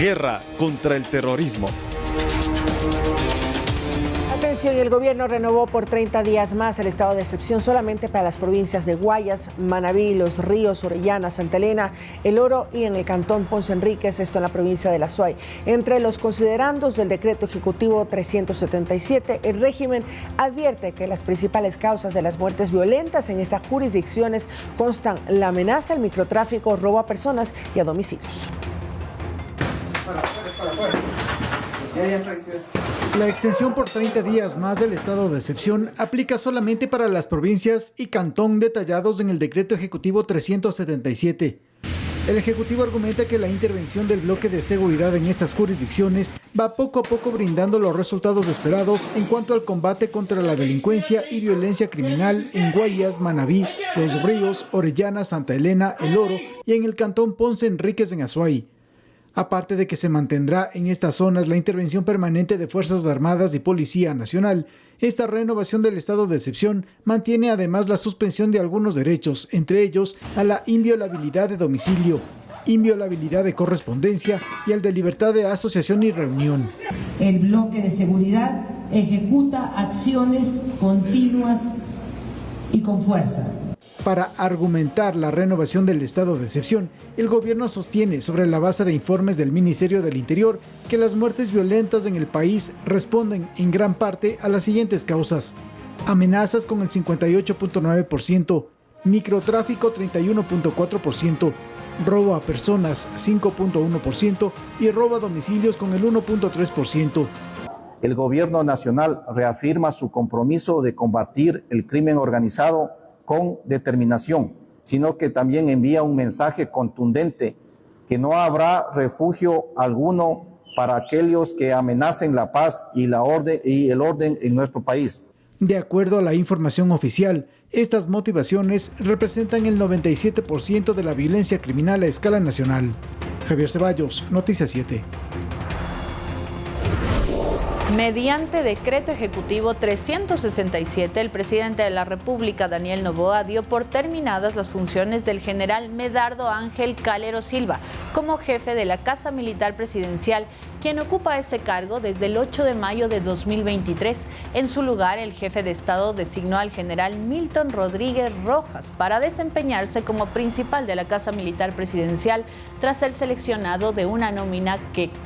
Guerra contra el terrorismo. Atención, el gobierno renovó por 30 días más el estado de excepción solamente para las provincias de Guayas, Manabí, Los Ríos, Orellana, Santa Elena, El Oro y en el cantón Ponce Enríquez, esto en la provincia de La Suay. Entre los considerandos del decreto ejecutivo 377, el régimen advierte que las principales causas de las muertes violentas en estas jurisdicciones constan la amenaza, el microtráfico, robo a personas y a domicilios. La extensión por 30 días más del estado de excepción aplica solamente para las provincias y cantón detallados en el decreto ejecutivo 377. El ejecutivo argumenta que la intervención del bloque de seguridad en estas jurisdicciones va poco a poco brindando los resultados esperados en cuanto al combate contra la delincuencia y violencia criminal en Guayas, Manabí, Los Ríos, Orellana, Santa Elena, El Oro y en el cantón Ponce Enríquez en Azuay. Aparte de que se mantendrá en estas zonas la intervención permanente de Fuerzas Armadas y Policía Nacional, esta renovación del estado de excepción mantiene además la suspensión de algunos derechos, entre ellos a la inviolabilidad de domicilio, inviolabilidad de correspondencia y al de libertad de asociación y reunión. El bloque de seguridad ejecuta acciones continuas y con fuerza. Para argumentar la renovación del estado de excepción, el gobierno sostiene, sobre la base de informes del Ministerio del Interior, que las muertes violentas en el país responden en gran parte a las siguientes causas: amenazas con el 58.9%, microtráfico 31.4%, robo a personas 5.1% y robo a domicilios con el 1.3%. El gobierno nacional reafirma su compromiso de combatir el crimen organizado con determinación, sino que también envía un mensaje contundente que no habrá refugio alguno para aquellos que amenacen la paz y el orden en nuestro país. De acuerdo a la información oficial, estas motivaciones representan el 97% de la violencia criminal a escala nacional. Javier Ceballos, Noticias 7. Mediante decreto ejecutivo 367, el presidente de la República, Daniel Noboa, dio por terminadas las funciones del general Medardo Ángel Calero Silva como jefe de la Casa Militar Presidencial, quien ocupa ese cargo desde el 8 de mayo de 2023. En su lugar, el jefe de Estado designó al general Milton Rodríguez Rojas para desempeñarse como principal de la Casa Militar Presidencial tras ser seleccionado de una nómina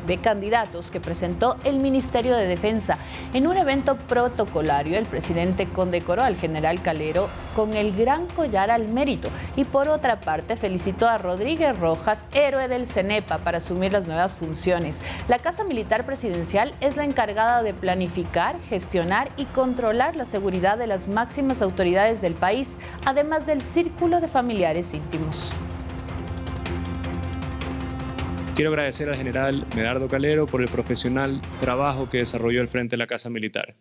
de candidatos que presentó el Ministerio de Defensa. En un evento protocolario, el presidente condecoró al general Calero con el Gran Collar al Mérito y por otra parte felicitó a Rodríguez Rojas, héroe del CENEPA, para asumir las nuevas funciones. La Casa Militar Presidencial es la encargada de planificar, gestionar y controlar la seguridad de las máximas autoridades del país, además del círculo de familiares íntimos. Quiero agradecer al general Medardo Calero por el profesional trabajo que desarrolló al frente de la Casa Militar.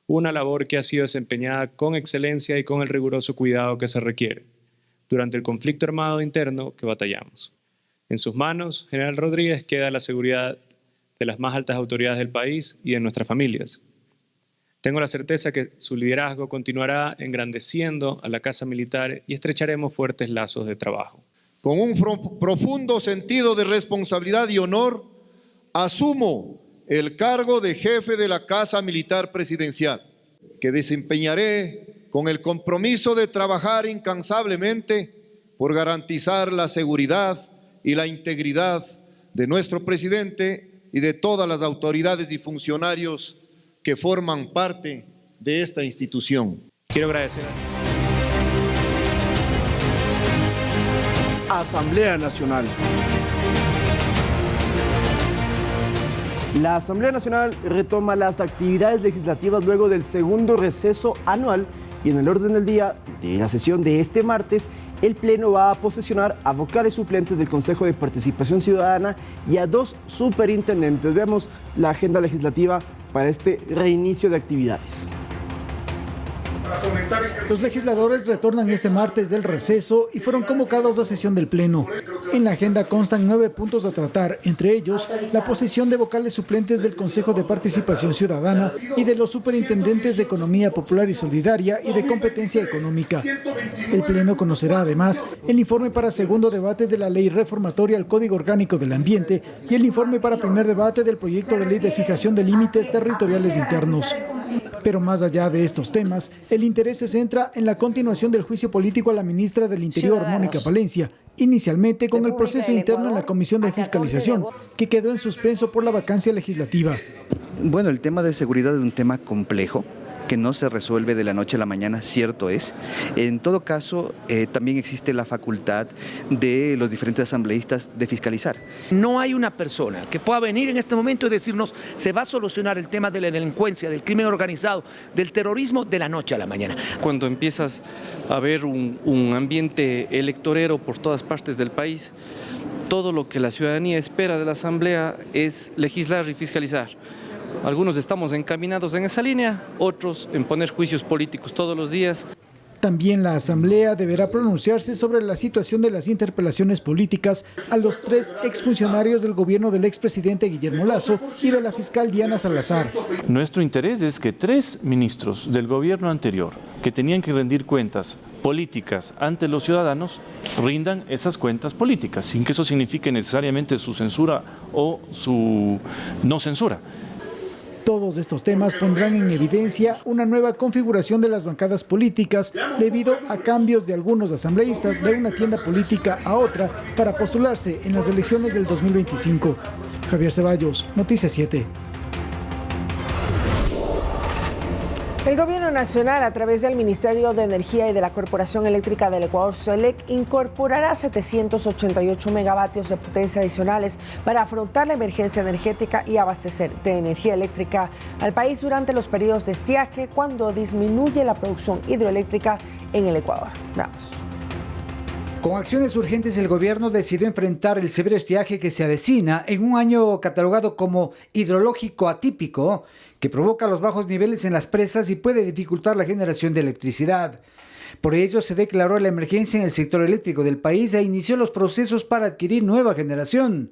Una labor que ha sido desempeñada con excelencia y con el riguroso cuidado que se requiere durante el conflicto armado interno que batallamos. En sus manos, general Rodríguez, queda la seguridad de las más altas autoridades del país y de nuestras familias. Tengo la certeza que su liderazgo continuará engrandeciendo a la Casa Militar y estrecharemos fuertes lazos de trabajo. Con un profundo sentido de responsabilidad y honor, asumo el cargo de jefe de la Casa Militar Presidencial, que desempeñaré con el compromiso de trabajar incansablemente por garantizar la seguridad y la integridad de nuestro presidente y de todas las autoridades y funcionarios que forman parte de esta institución. Quiero agradecer Asamblea Nacional. La Asamblea Nacional retoma las actividades legislativas luego del segundo receso anual y en el orden del día de la sesión de este martes, el Pleno va a posesionar a vocales suplentes del Consejo de Participación Ciudadana y a 2 superintendentes. Veamos la agenda legislativa para este reinicio de actividades. Los legisladores retornan este martes del receso y fueron convocados a sesión del Pleno. En la agenda constan 9 puntos a tratar, entre ellos la posición de vocales suplentes del Consejo de Participación Ciudadana y de los superintendentes de Economía Popular y Solidaria y de Competencia Económica. El Pleno conocerá además el informe para segundo debate de la ley reformatoria al Código Orgánico del Ambiente y el informe para primer debate del proyecto de ley de fijación de límites territoriales internos. Pero más allá de estos temas, el interés se centra en la continuación del juicio político a la ministra del Interior, Mónica Palencia, inicialmente con el proceso interno en la Comisión de Fiscalización, que quedó en suspenso por la vacancia legislativa. Bueno, el tema de seguridad es un tema complejo, que no se resuelve de la noche a la mañana, cierto es. En todo caso, también existe la facultad de los diferentes asambleístas de fiscalizar. No hay una persona que pueda venir en este momento y decirnos se va a solucionar el tema de la delincuencia, del crimen organizado, del terrorismo de la noche a la mañana. Cuando empiezas a ver un ambiente electorero por todas partes del país, todo lo que la ciudadanía espera de la Asamblea es legislar y fiscalizar. Algunos estamos encaminados en esa línea, otros en poner juicios políticos todos los días. También la Asamblea deberá pronunciarse sobre la situación de las interpelaciones políticas a los 3 exfuncionarios del gobierno del expresidente Guillermo Lasso y de la fiscal Diana Salazar. Nuestro interés es que 3 ministros del gobierno anterior, que tenían que rendir cuentas políticas ante los ciudadanos, rindan esas cuentas políticas, sin que eso signifique necesariamente su censura o su no censura. Todos estos temas pondrán en evidencia una nueva configuración de las bancadas políticas debido a cambios de algunos asambleístas de una tienda política a otra para postularse en las elecciones del 2025. Javier Ceballos, Noticias 7. El Gobierno Nacional, a través del Ministerio de Energía y de la Corporación Eléctrica del Ecuador, SOELEC, incorporará 788 megavatios de potencia adicionales para afrontar la emergencia energética y abastecer de energía eléctrica al país durante los periodos de estiaje, cuando disminuye la producción hidroeléctrica en el Ecuador. Vamos. Con acciones urgentes, el gobierno decidió enfrentar el severo estiaje que se avecina en un año catalogado como hidrológico atípico, que provoca los bajos niveles en las presas y puede dificultar la generación de electricidad. Por ello, se declaró la emergencia en el sector eléctrico del país e inició los procesos para adquirir nueva generación.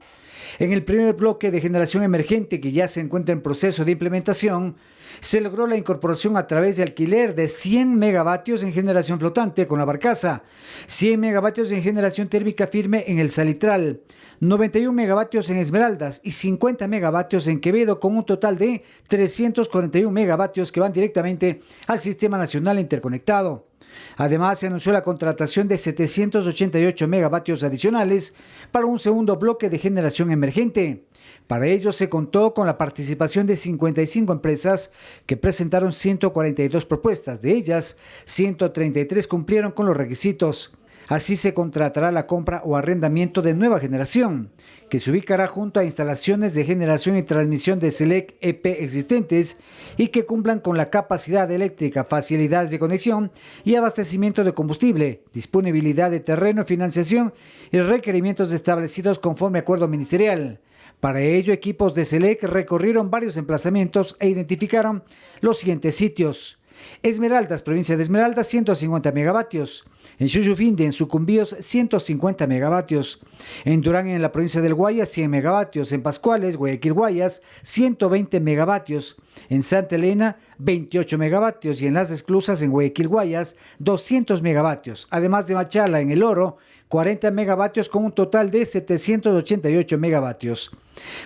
En el primer bloque de generación emergente, que ya se encuentra en proceso de implementación, se logró la incorporación a través de alquiler de 100 megavatios en generación flotante con la barcaza, 100 megavatios en generación térmica firme en el Salitral, 91 megavatios en Esmeraldas y 50 megavatios en Quevedo, con un total de 341 megavatios que van directamente al Sistema Nacional Interconectado. Además, se anunció la contratación de 788 megavatios adicionales para un segundo bloque de generación emergente. Para ello se contó con la participación de 55 empresas que presentaron 142 propuestas. De ellas, 133 cumplieron con los requisitos. Así se contratará la compra o arrendamiento de nueva generación, que se ubicará junto a instalaciones de generación y transmisión de SELEC EP existentes y que cumplan con la capacidad eléctrica, facilidades de conexión y abastecimiento de combustible, disponibilidad de terreno, financiación y requerimientos establecidos conforme acuerdo ministerial. Para ello, equipos de SELEC recorrieron varios emplazamientos e identificaron los siguientes sitios. Esmeraldas, provincia de Esmeraldas, 150 megavatios. En Xuyufinde, en Sucumbíos, 150 megavatios. En Durán, en la provincia del Guayas, 100 megavatios. En Pascuales, Guayaquil, Guayas, 120 megavatios. En Santa Elena, 28 megavatios. Y en Las Esclusas, en Guayaquil, Guayas, 200 megavatios. Además de Machala, en El Oro, 40 megavatios con un total de 788 megavatios.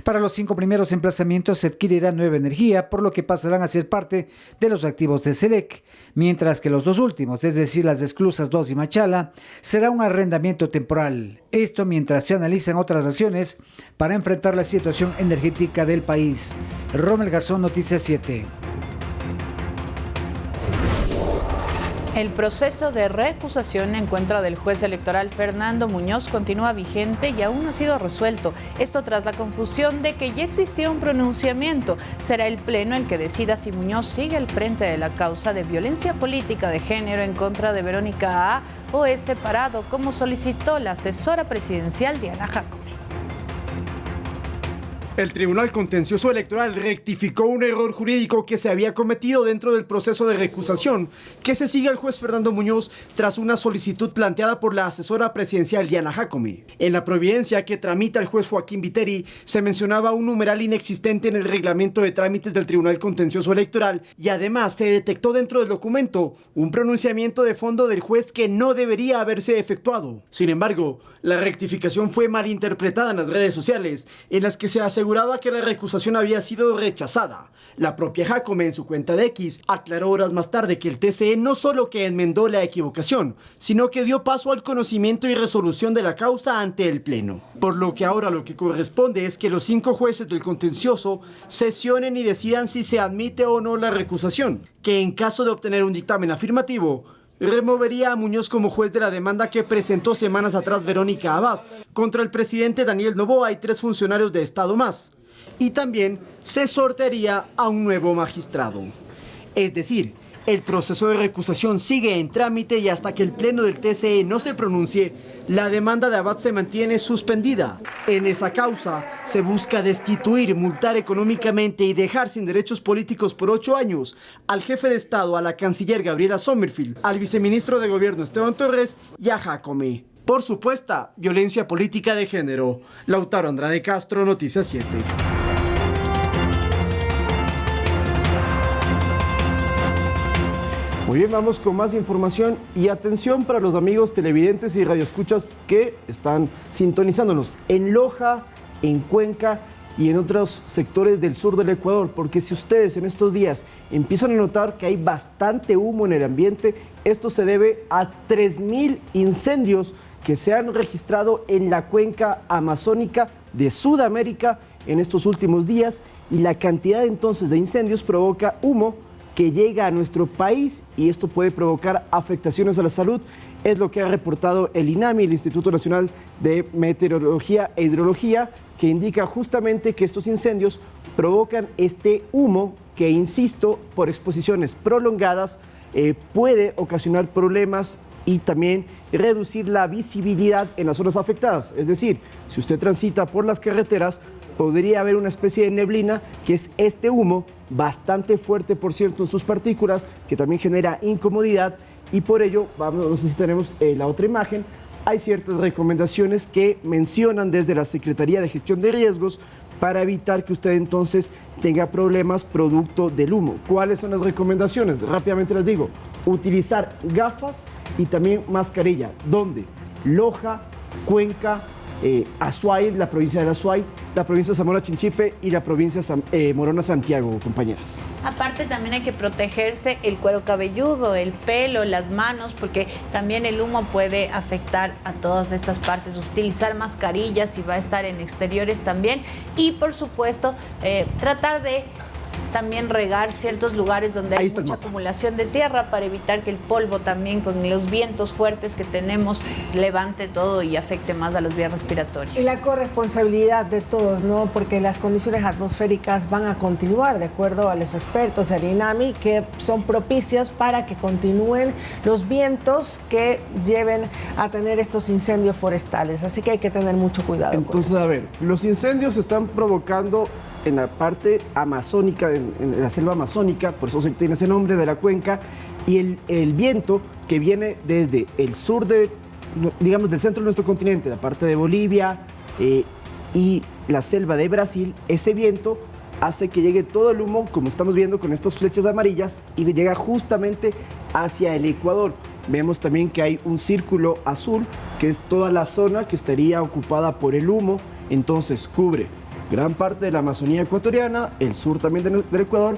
Para los 5 primeros emplazamientos se adquirirá nueva energía, por lo que pasarán a ser parte de los activos de SELEC, mientras que los 2 últimos, es decir, Las Esclusas 2 y Machala, será un arrendamiento temporal. Esto mientras se analizan otras acciones para enfrentar la situación energética del país. Rommel Garzón, Noticias 7. El proceso de recusación en contra del juez electoral Fernando Muñoz continúa vigente y aún no ha sido resuelto. Esto tras la confusión de que ya existía un pronunciamiento. Será el Pleno el que decida si Muñoz sigue al frente de la causa de violencia política de género en contra de Verónica A. o es separado, como solicitó la asesora presidencial Diana Jacome. El Tribunal Contencioso Electoral rectificó un error jurídico que se había cometido dentro del proceso de recusación que se sigue al juez Fernando Muñoz tras una solicitud planteada por la asesora presidencial Diana Jacome. En la providencia que tramita el juez Joaquín Viteri se mencionaba un numeral inexistente en el reglamento de trámites del Tribunal Contencioso Electoral y además se detectó dentro del documento un pronunciamiento de fondo del juez que no debería haberse efectuado. Sin embargo, la rectificación fue malinterpretada en las redes sociales, en las que se aseguraba que la recusación había sido rechazada. La propia Jacome en su cuenta de X aclaró horas más tarde que el TCE no solo que enmendó la equivocación, sino que dio paso al conocimiento y resolución de la causa ante el Pleno. Por lo que ahora lo que corresponde es que los 5 jueces del contencioso sesionen y decidan si se admite o no la recusación, que en caso de obtener un dictamen afirmativo, removería a Muñoz como juez de la demanda que presentó semanas atrás Verónica Abad contra el presidente Daniel Noboa y 3 funcionarios de Estado más. Y también se sortearía a un nuevo magistrado. Es decir, el proceso de recusación sigue en trámite y hasta que el Pleno del TCE no se pronuncie, la demanda de Abad se mantiene suspendida. En esa causa se busca destituir, multar económicamente y dejar sin derechos políticos por 8 años al jefe de Estado, a la canciller Gabriela Sommerfield, al viceministro de Gobierno Esteban Torres y a Jacome por supuesta violencia política de género. Lautaro Andrade Castro, Noticias 7. Muy bien, vamos con más información y atención para los amigos televidentes y radioescuchas que están sintonizándonos en Loja, en Cuenca y en otros sectores del sur del Ecuador, porque si ustedes en estos días empiezan a notar que hay bastante humo en el ambiente, esto se debe a 3.000 incendios que se han registrado en la cuenca amazónica de Sudamérica en estos últimos días, y la cantidad entonces de incendios provoca humo que llega a nuestro país y esto puede provocar afectaciones a la salud. Es lo que ha reportado el INAMI, el Instituto Nacional de Meteorología e Hidrología, que indica justamente que estos incendios provocan este humo que, insisto, por exposiciones prolongadas puede ocasionar problemas y también reducir la visibilidad en las zonas afectadas. Es decir, si usted transita por las carreteras, podría haber una especie de neblina, que es este humo, bastante fuerte, por cierto, en sus partículas, que también genera incomodidad, y por ello, no sé si tenemos la otra imagen, hay ciertas recomendaciones que mencionan desde la Secretaría de Gestión de Riesgos para evitar que usted entonces tenga problemas producto del humo. ¿Cuáles son las recomendaciones? Rápidamente les digo: utilizar gafas y también mascarilla. ¿Dónde? Loja, Cuenca, Azuay, la provincia de Azuay, la provincia de Zamora Chinchipe y la provincia de Morona Santiago, compañeras. Aparte también hay que protegerse el cuero cabelludo, el pelo, las manos, porque también el humo puede afectar a todas estas partes. Utilizar mascarillas si va a estar en exteriores también, y por supuesto tratar de también regar ciertos lugares donde hay mucha acumulación de tierra para evitar que el polvo también, con los vientos fuertes que tenemos, levante todo y afecte más a las vías respiratorias. Y la corresponsabilidad de todos, ¿no? Porque las condiciones atmosféricas van a continuar, de acuerdo a los expertos del INAMI, que son propicias para que continúen los vientos que lleven a tener estos incendios forestales. Así que hay que tener mucho cuidado. Entonces, a ver, los incendios se están provocando en la parte amazónica, en la selva amazónica, por eso se tiene ese nombre de la cuenca, y el viento que viene desde el sur digamos, del centro de nuestro continente, la parte de Bolivia y la selva de Brasil, ese viento hace que llegue todo el humo, como estamos viendo con estas flechas amarillas, y llega justamente hacia el Ecuador. Vemos también que hay un círculo azul, que es toda la zona que estaría ocupada por el humo, entonces cubre gran parte de la Amazonía ecuatoriana, el sur también del Ecuador,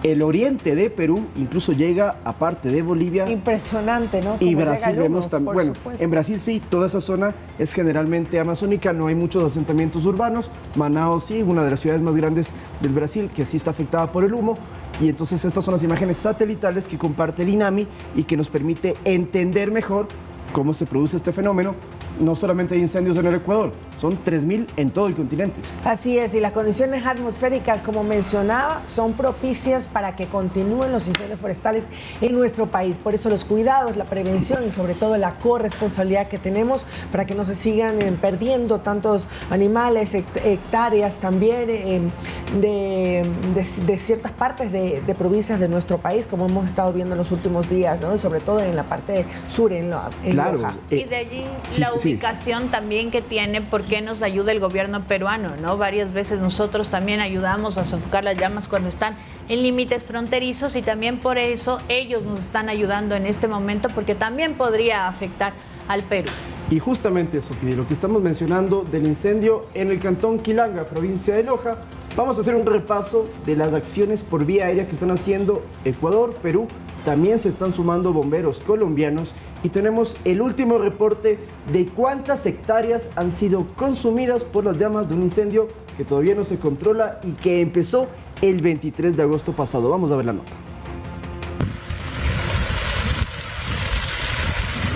el oriente de Perú, incluso llega a parte de Bolivia. Impresionante, ¿no? Y Brasil vemos también. Bueno, en Brasil sí, toda esa zona es generalmente amazónica, no hay muchos asentamientos urbanos. Manaus sí, una de las ciudades más grandes del Brasil, que sí está afectada por el humo. Y entonces estas son las imágenes satelitales que comparte el INAMI y que nos permite entender mejor cómo se produce este fenómeno. no solamente hay incendios en el Ecuador, son 3.000 en todo el continente. Así es, y las condiciones atmosféricas, como mencionaba, son propicias para que continúen los incendios forestales en nuestro país. Por eso los cuidados, la prevención y sobre todo la corresponsabilidad que tenemos para que no se sigan perdiendo tantos animales, hectáreas también de ciertas partes de provincias de nuestro país, como hemos estado viendo en los últimos días, ¿no? Sobre todo en la parte sur, en claro, Loja. Y de allí la ubicación también que tiene, por qué nos ayuda el gobierno peruano, ¿no? Varias veces nosotros también ayudamos a sofocar las llamas cuando están en límites fronterizos y también por eso ellos nos están ayudando en este momento, porque también podría afectar al Perú. Y justamente, Sofía, lo que estamos mencionando del incendio en el cantón Quilanga, provincia de Loja, vamos a hacer un repaso de las acciones por vía aérea que están haciendo Ecuador, Perú. También se están sumando bomberos colombianos y tenemos el último reporte de cuántas hectáreas han sido consumidas por las llamas de un incendio que todavía no se controla y que empezó el 23 de agosto pasado. Vamos a ver la nota.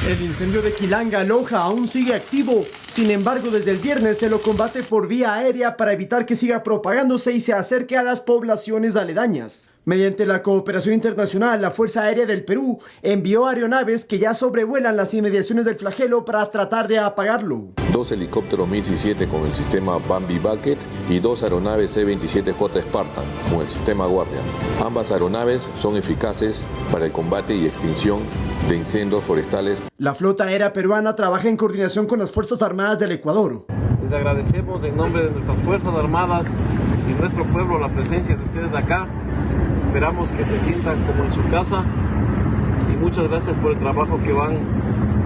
El incendio de Quilanga, Loja, aún sigue activo. Sin embargo, desde el viernes se lo combate por vía aérea para evitar que siga propagándose y se acerque a las poblaciones aledañas. Mediante la cooperación internacional, la Fuerza Aérea del Perú envió aeronaves que ya sobrevuelan las inmediaciones del flagelo para tratar de apagarlo. 2 helicópteros MiG-17 con el sistema Bambi Bucket y 2 aeronaves C-27J Spartan con el sistema Guardia. Ambas aeronaves son eficaces para el combate y extinción de incendios forestales. La flota aérea peruana trabaja en coordinación con las Fuerzas Armadas del Ecuador. Les agradecemos en nombre de nuestras Fuerzas Armadas y nuestro pueblo la presencia de ustedes de acá. Esperamos que se sientan como en su casa y muchas gracias por el trabajo que van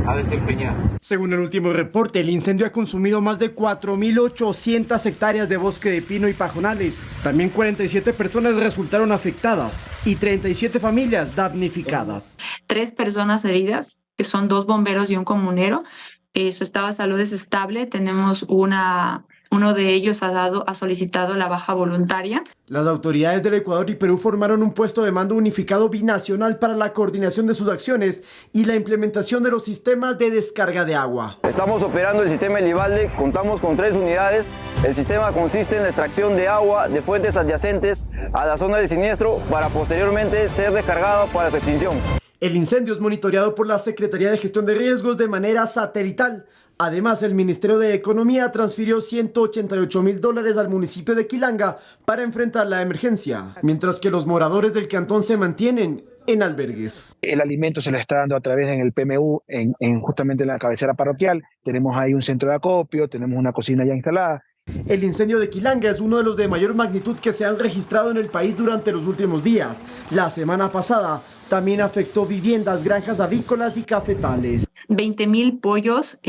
a desempeñar. Según el último reporte, el incendio ha consumido más de 4.800 hectáreas de bosque de pino y pajonales. También 47 personas resultaron afectadas y 37 familias damnificadas. 3 personas heridas, que son 2 bomberos y un comunero. Su estado de salud es estable. Tenemos uno de ellos ha solicitado la baja voluntaria. Las autoridades del Ecuador y Perú formaron un puesto de mando unificado binacional para la coordinación de sus acciones y la implementación de los sistemas de descarga de agua. Estamos operando el sistema Elivalde, contamos con 3 unidades. El sistema consiste en la extracción de agua de fuentes adyacentes a la zona del siniestro para posteriormente ser descargada para su extinción. El incendio es monitoreado por la Secretaría de Gestión de Riesgos de manera satelital. Además, el Ministerio de Economía transfirió $188.000 al municipio de Quilanga para enfrentar la emergencia, mientras que los moradores del cantón se mantienen en albergues. El alimento se le está dando a través en el PMU, justamente en la cabecera parroquial. Tenemos ahí un centro de acopio, tenemos una cocina ya instalada. El incendio de Quilanga es uno de los de mayor magnitud que se han registrado en el país durante los últimos días. La semana pasada también afectó viviendas, granjas avícolas y cafetales. 20.000 pollos,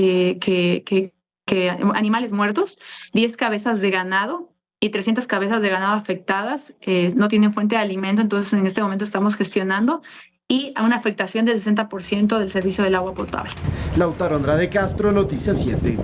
animales muertos, 10 cabezas de ganado y 300 cabezas de ganado afectadas. No tienen fuente de alimento, entonces en este momento estamos gestionando y a una afectación del 60% del servicio del agua potable. Lautaro Andrade Castro, Noticias 7.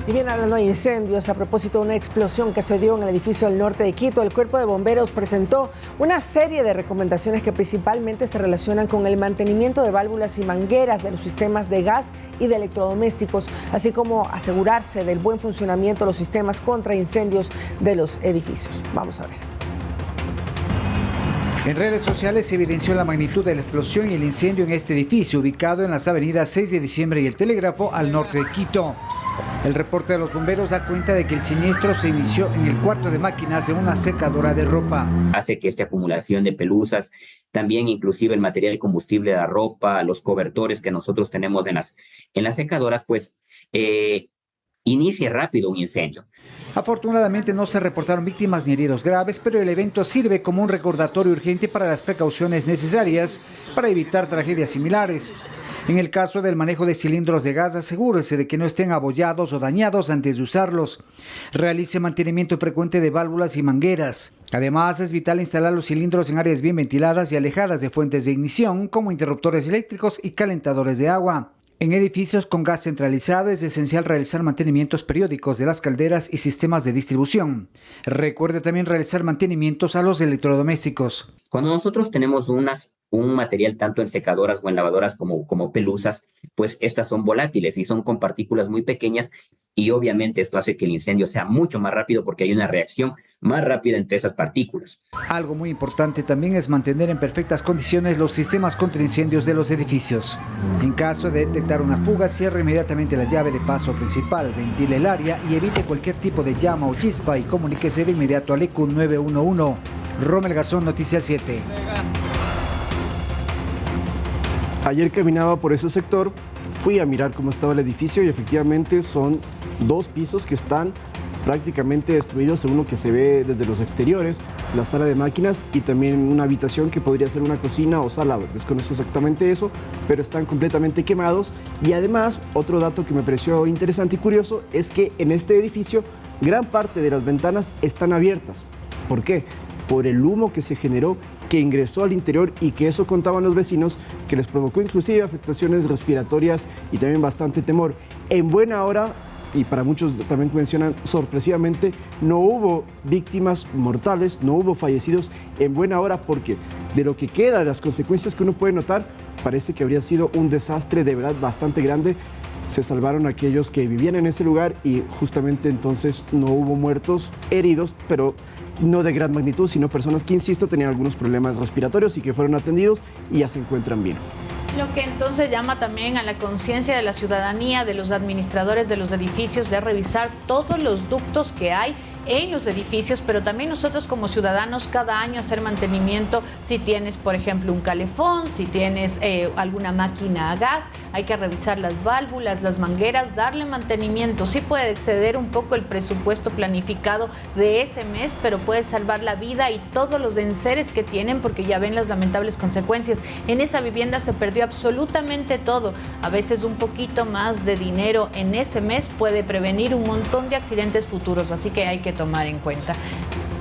Y bien, hablando de incendios, a propósito de una explosión que se dio en el edificio del norte de Quito, el Cuerpo de Bomberos presentó una serie de recomendaciones que principalmente se relacionan con el mantenimiento de válvulas y mangueras de los sistemas de gas y de electrodomésticos, así como asegurarse del buen funcionamiento de los sistemas contra incendios de los edificios. Vamos a ver. En redes sociales se evidenció la magnitud de la explosión y el incendio en este edificio, ubicado en las avenidas 6 de Diciembre y El Telégrafo, al norte de Quito. El reporte de los bomberos da cuenta de que el siniestro se inició en el cuarto de máquinas de una secadora de ropa. Hace que esta acumulación de pelusas, también inclusive el material combustible de la ropa, los cobertores que nosotros tenemos en las secadoras, pues inicie rápido un incendio. Afortunadamente no se reportaron víctimas ni heridos graves, pero el evento sirve como un recordatorio urgente para las precauciones necesarias para evitar tragedias similares. En el caso del manejo de cilindros de gas, asegúrese de que no estén abollados o dañados antes de usarlos. Realice mantenimiento frecuente de válvulas y mangueras. Además, es vital instalar los cilindros en áreas bien ventiladas y alejadas de fuentes de ignición, como interruptores eléctricos y calentadores de agua. En edificios con gas centralizado es esencial realizar mantenimientos periódicos de las calderas y sistemas de distribución. Recuerde también realizar mantenimientos a los electrodomésticos. Cuando nosotros tenemos unas un material tanto en secadoras o en lavadoras como pelusas, pues estas son volátiles y son con partículas muy pequeñas, y obviamente esto hace que el incendio sea mucho más rápido porque hay una reacción más rápida entre esas partículas. Algo muy importante también es mantener en perfectas condiciones los sistemas contra incendios de los edificios. En caso de detectar una fuga, cierre inmediatamente la llave de paso principal, ventile el área y evite cualquier tipo de llama o chispa y comuníquese de inmediato al ECU 911. Rommel Garzón, Noticias 7. Ayer caminaba por ese sector, fui a mirar cómo estaba el edificio y efectivamente son 2 pisos que están prácticamente destruidos, uno que se ve desde los exteriores, la sala de máquinas y también una habitación que podría ser una cocina o sala, desconozco exactamente eso, pero están completamente quemados. Y además, otro dato que me pareció interesante y curioso es que en este edificio gran parte de las ventanas están abiertas. ¿Por qué? Por el humo que se generó, que ingresó al interior y que eso contaban los vecinos, que les provocó inclusive afectaciones respiratorias y también bastante temor. En buena hora, y para muchos también mencionan sorpresivamente, no hubo víctimas mortales, no hubo fallecidos en buena hora, porque de lo que queda, de las consecuencias que uno puede notar, parece que habría sido un desastre de verdad bastante grande. Se salvaron aquellos que vivían en ese lugar y justamente entonces no hubo muertos, heridos, pero no de gran magnitud, sino personas que, insisto, tenían algunos problemas respiratorios y que fueron atendidos y ya se encuentran bien. Lo que entonces llama también a la conciencia de la ciudadanía, de los administradores de los edificios, de revisar todos los ductos que hay en los edificios, pero también nosotros como ciudadanos cada año hacer mantenimiento. Si tienes, por ejemplo, un calefón, si tienes alguna máquina a gas, hay que revisar las válvulas, las mangueras, darle mantenimiento. Sí puede exceder un poco el presupuesto planificado de ese mes, pero puede salvar la vida y todos los enseres que tienen, porque ya ven las lamentables consecuencias. En esa vivienda se perdió absolutamente todo. A veces un poquito más de dinero en ese mes puede prevenir un montón de accidentes futuros, así que hay que tomar en cuenta.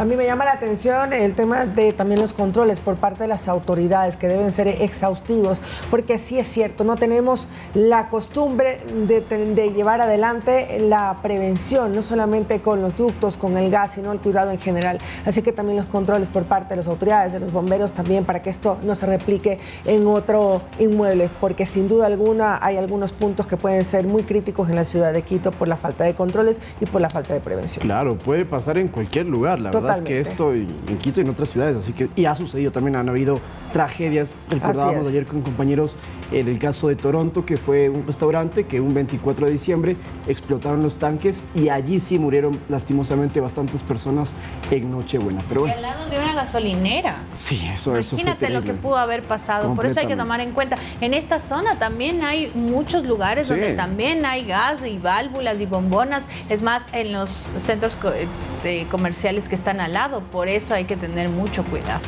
A mí me llama la atención el tema de también los controles por parte de las autoridades, que deben ser exhaustivos, porque sí es cierto, no tenemos la costumbre de llevar adelante la prevención, no solamente con los ductos, con el gas, sino el cuidado en general. Así que también los controles por parte de las autoridades, de los bomberos también, para que esto no se replique en otro inmueble, porque sin duda alguna hay algunos puntos que pueden ser muy críticos en la ciudad de Quito por la falta de controles y por la falta de prevención. Claro, puede pasar en cualquier lugar, la verdad. Es que esto en Quito y en otras ciudades, así que, y ha sucedido también, han habido tragedias. Recordábamos ayer con compañeros en el caso de Toronto, que fue un restaurante que un 24 de diciembre explotaron los tanques y allí sí murieron lastimosamente bastantes personas en Nochebuena. Pero bueno. Y al lado de una gasolinera. Sí, eso Imagínate fue lo que pudo haber pasado. Por eso hay que tomar en cuenta. En esta zona también hay muchos lugares donde también hay gas y válvulas y bombonas. Es más, en los centros comerciales que están al lado. Por eso hay que tener mucho cuidado.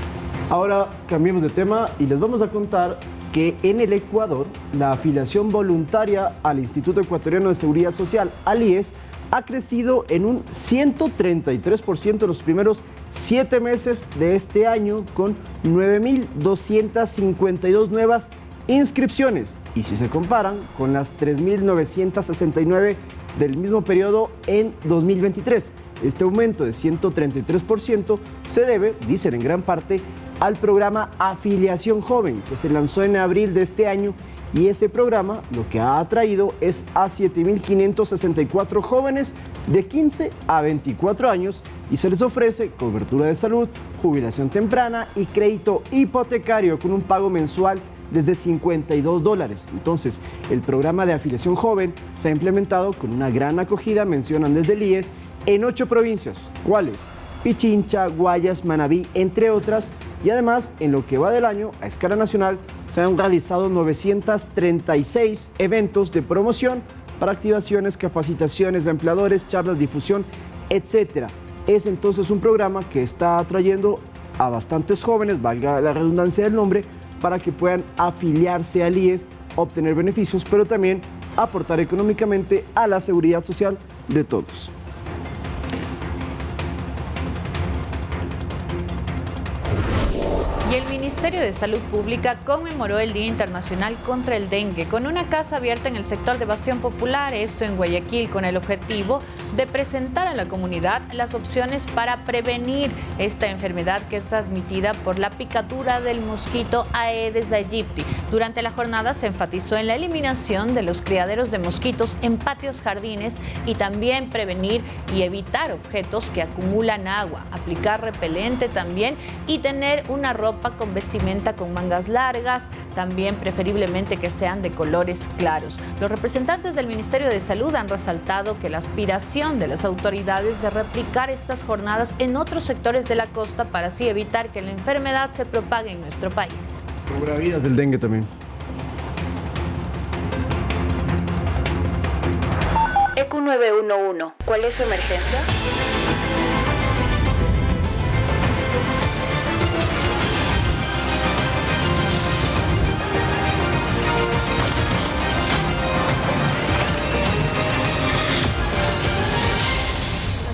Ahora cambiemos de tema y les vamos a contar que en el Ecuador la afiliación voluntaria al Instituto Ecuatoriano de Seguridad Social, al IES, ha crecido en un 133% en los primeros 7 meses de este año, con 9.252 nuevas inscripciones. Y si se comparan con las 3.969 del mismo periodo en 2023, este aumento de 133% se debe, dicen en gran parte, al programa Afiliación Joven, que se lanzó en abril de este año, y ese programa lo que ha atraído es a 7.564 jóvenes de 15 a 24 años y se les ofrece cobertura de salud, jubilación temprana y crédito hipotecario con un pago mensual desde $52. Entonces, el programa de afiliación joven se ha implementado con una gran acogida, mencionan desde el IES, en 8 provincias. ¿Cuáles? Pichincha, Guayas, Manabí, entre otras. Y además, en lo que va del año, a escala nacional, se han realizado 936 eventos de promoción para activaciones, capacitaciones de empleadores, charlas, difusión, etc. Es entonces un programa que está atrayendo a bastantes jóvenes, valga la redundancia del nombre, para que puedan afiliarse al IES, obtener beneficios, pero también aportar económicamente a la seguridad social de todos. Y el Ministerio Ministerio de Salud Pública conmemoró el Día Internacional contra el Dengue con una casa abierta en el sector de Bastión Popular, esto en Guayaquil, con el objetivo de presentar a la comunidad las opciones para prevenir esta enfermedad que es transmitida por la picadura del mosquito Aedes aegypti. Durante la jornada se enfatizó en la eliminación de los criaderos de mosquitos en patios, jardines y también prevenir y evitar objetos que acumulan agua, aplicar repelente también y tener una ropa con vestimenta con mangas largas, también preferiblemente que sean de colores claros. Los representantes del Ministerio de Salud han resaltado que la aspiración de las autoridades de replicar estas jornadas en otros sectores de la costa para así evitar que la enfermedad se propague en nuestro país. Cobra vidas del dengue también. EQ 911, ¿cuál es su emergencia?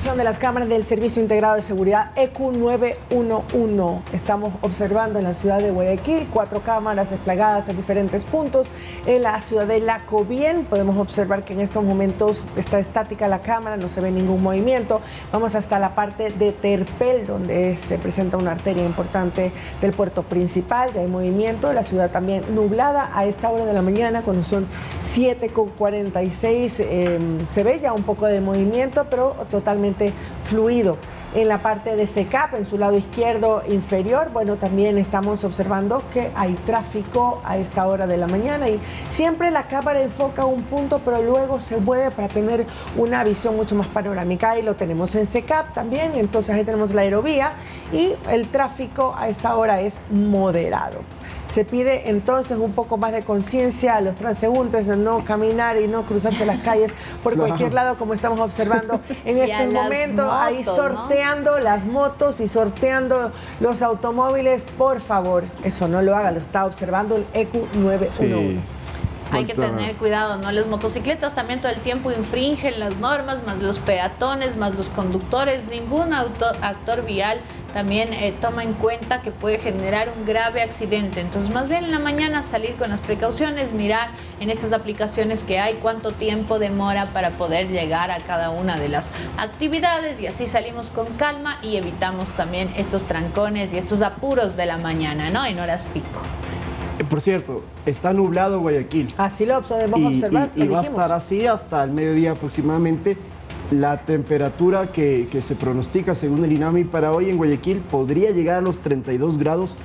De las cámaras del Servicio Integrado de Seguridad EQ 911. Estamos observando en la ciudad de Guayaquil 4 cámaras desplegadas en diferentes puntos. En la ciudadela Cobién podemos observar que en estos momentos está estática la cámara, no se ve ningún movimiento. Vamos hasta la parte de Terpel, donde se presenta una arteria importante del puerto principal, ya hay movimiento. La ciudad también nublada a esta hora de la mañana, cuando son 7:46, se ve ya un poco de movimiento, pero totalmente fluido. En la parte de SECAP, en su lado izquierdo inferior, bueno, también estamos observando que hay tráfico a esta hora de la mañana y siempre la cámara enfoca un punto, pero luego se mueve para tener una visión mucho más panorámica. Ahí lo tenemos en SECAP también, entonces ahí tenemos la aerovía y el tráfico a esta hora es moderado. Se pide entonces un poco más de conciencia a los transeúntes de no caminar y no cruzarse las calles por cualquier lado, como estamos observando en este momento. Ahí sorteando, ¿no?, las motos y sorteando los automóviles. Por favor, eso no lo haga, lo está observando el EQ 911. Sí. Hay que tener cuidado, ¿no? Las motocicletas también todo el tiempo infringen las normas, más los peatones, más los conductores. Ningún actor vial también toma en cuenta que puede generar un grave accidente. Entonces, más bien en la mañana salir con las precauciones, mirar en estas aplicaciones que hay cuánto tiempo demora para poder llegar a cada una de las actividades y así salimos con calma y evitamos también estos trancones y estos apuros de la mañana, ¿no? En horas pico. Por cierto, está nublado Guayaquil. Así lo podemos observar. Y va a estar así hasta el mediodía aproximadamente. La temperatura que se pronostica según el INAMI para hoy en Guayaquil podría llegar a los 32 grados.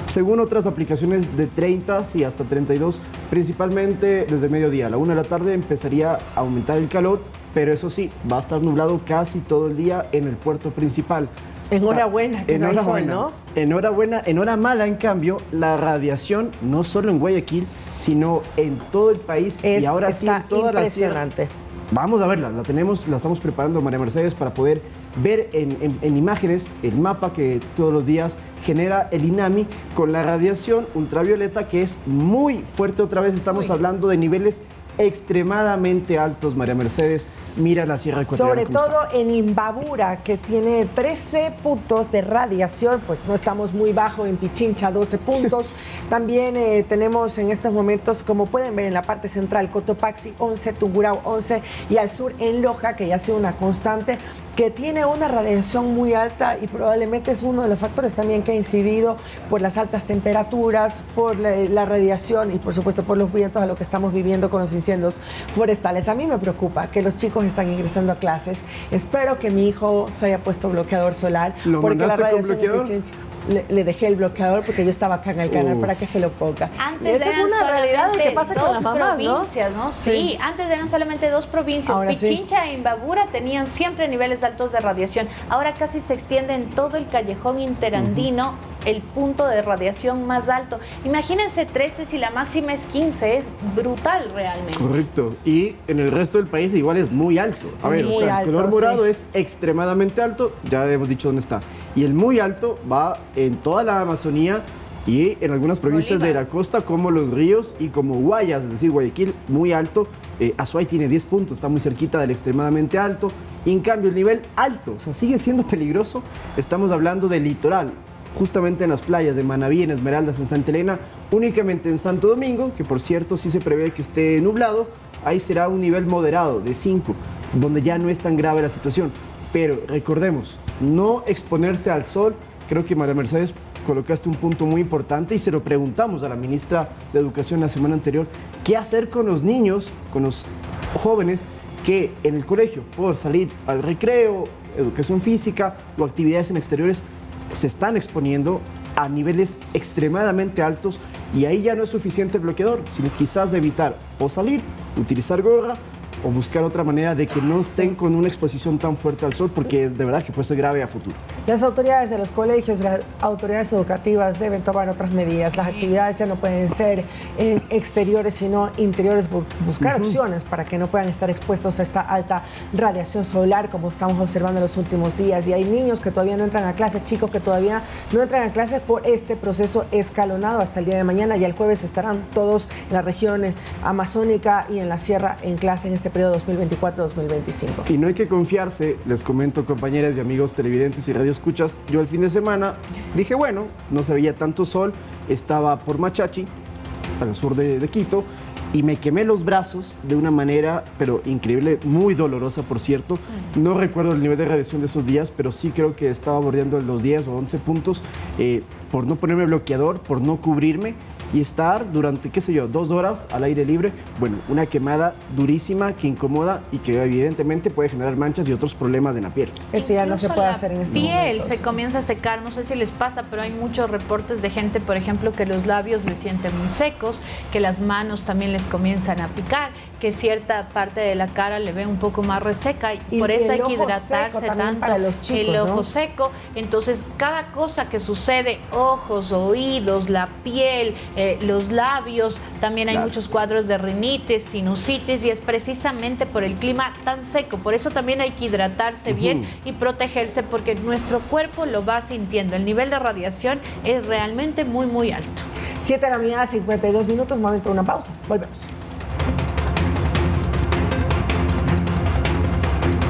Según otras aplicaciones de 30 y hasta 32, principalmente desde mediodía. A la 1 de la tarde empezaría a aumentar el calor, pero eso sí, va a estar nublado casi todo el día en el puerto principal. Enhorabuena, que no hay sol, ¿no? Enhorabuena. En hora mala, en cambio, la radiación, no solo en Guayaquil, sino en todo el país y ahora sí en toda la sierra. Vamos a verla, la estamos preparando, María Mercedes, para poder ver en imágenes el mapa que todos los días genera el INAMI con la radiación ultravioleta, que es muy fuerte. Otra vez estamos hablando de niveles extremadamente altos, María Mercedes. Mira la Sierra Ecuatoriana. Sobre todo en Imbabura, que tiene 13 puntos de radiación, pues no estamos muy bajo. En Pichincha, 12 puntos. También tenemos en estos momentos, como pueden ver en la parte central, Cotopaxi 11, Tungurahua 11 y al sur en Loja, que ya ha sido una constante, que tiene una radiación muy alta y probablemente es uno de los factores también que ha incidido por las altas temperaturas, por la radiación y por supuesto por los vientos, a lo que estamos viviendo con los incendios forestales. A mí me preocupa que los chicos están ingresando a clases. Espero que mi hijo se haya puesto bloqueador solar. ¿Lo porque mandaste la con bloqueador? Le dejé el bloqueador porque yo estaba acá en el canal para que se lo ponga. Antes esa es una realidad de que pasa con las mamás, provincias, ¿no? Sí, antes eran solamente 2 provincias. Ahora Pichincha e Imbabura tenían siempre niveles altos de radiación. Ahora casi se extiende en todo el callejón interandino el punto de radiación más alto. Imagínense 13 si la máxima es 15, es brutal realmente. Correcto. Y en el resto del país igual es muy alto. A ver, el color morado es extremadamente alto, ya hemos dicho dónde está. Y el muy alto va en toda la Amazonía y en algunas provincias de la costa, como Los Ríos y como Guayas, es decir, Guayaquil, muy alto. Azuay tiene 10 puntos, está muy cerquita del extremadamente alto. Y en cambio, el nivel alto, o sea, sigue siendo peligroso. Estamos hablando del litoral. justamente en las playas de Manabí, en Esmeraldas, en Santa Elena, únicamente en Santo Domingo, que por cierto sí se prevé que esté nublado, ahí será un nivel moderado de 5, donde ya no es tan grave la situación. Pero recordemos, no exponerse al sol. Creo que María Mercedes colocaste un punto muy importante y se lo preguntamos a la ministra de Educación la semana anterior, ¿qué hacer con los niños, con los jóvenes que en el colegio, por salir al recreo, educación física o actividades en exteriores, se están exponiendo a niveles extremadamente altos y ahí ya no es suficiente el bloqueador, sino quizás evitar o salir, utilizar gorra o buscar otra manera de que no estén con una exposición tan fuerte al sol, porque es de verdad que puede ser grave a futuro. Las autoridades de los colegios, las autoridades educativas deben tomar otras medidas. Las actividades ya no pueden ser en exteriores, sino interiores, buscar opciones para que no puedan estar expuestos a esta alta radiación solar, como estamos observando en los últimos días. Y hay niños que todavía no entran a clases, chicos que todavía no entran a clases por este proceso escalonado hasta el día de mañana. Ya el jueves estarán todos en la región amazónica y en la sierra en clase en este periodo 2024-2025. Y no hay que confiarse, les comento, compañeras y amigos televidentes y radioescuchas, yo el fin de semana dije, bueno, no se veía tanto sol, estaba por Machachi, al sur de Quito, y me quemé los brazos de una manera, pero increíble, muy dolorosa, por cierto. No recuerdo el nivel de radiación de esos días, pero sí creo que estaba bordeando los 10 o 11 puntos por no ponerme bloqueador, por no cubrirme y estar durante, qué sé yo, 2 horas al aire libre. Bueno, una quemada durísima que incomoda y que evidentemente puede generar manchas y otros problemas en la piel. Eso ya no se puede hacer en este momento. La piel se comienza a secar, no sé si les pasa, pero hay muchos reportes de gente, por ejemplo, que los labios les sienten muy secos, que las manos también les comienzan a picar, que cierta parte de la cara le ve un poco más reseca y por eso hay que hidratarse tanto. Para los chicos, el ojo seco. Entonces, cada cosa que sucede, ojos, oídos, la piel, los labios, también hay muchos cuadros de rinitis, sinusitis, y es precisamente por el clima tan seco. Por eso también hay que hidratarse bien y protegerse, porque nuestro cuerpo lo va sintiendo. El nivel de radiación es realmente muy, muy alto. 7 de la mañana, 52 minutos, momento de una pausa. Volvemos.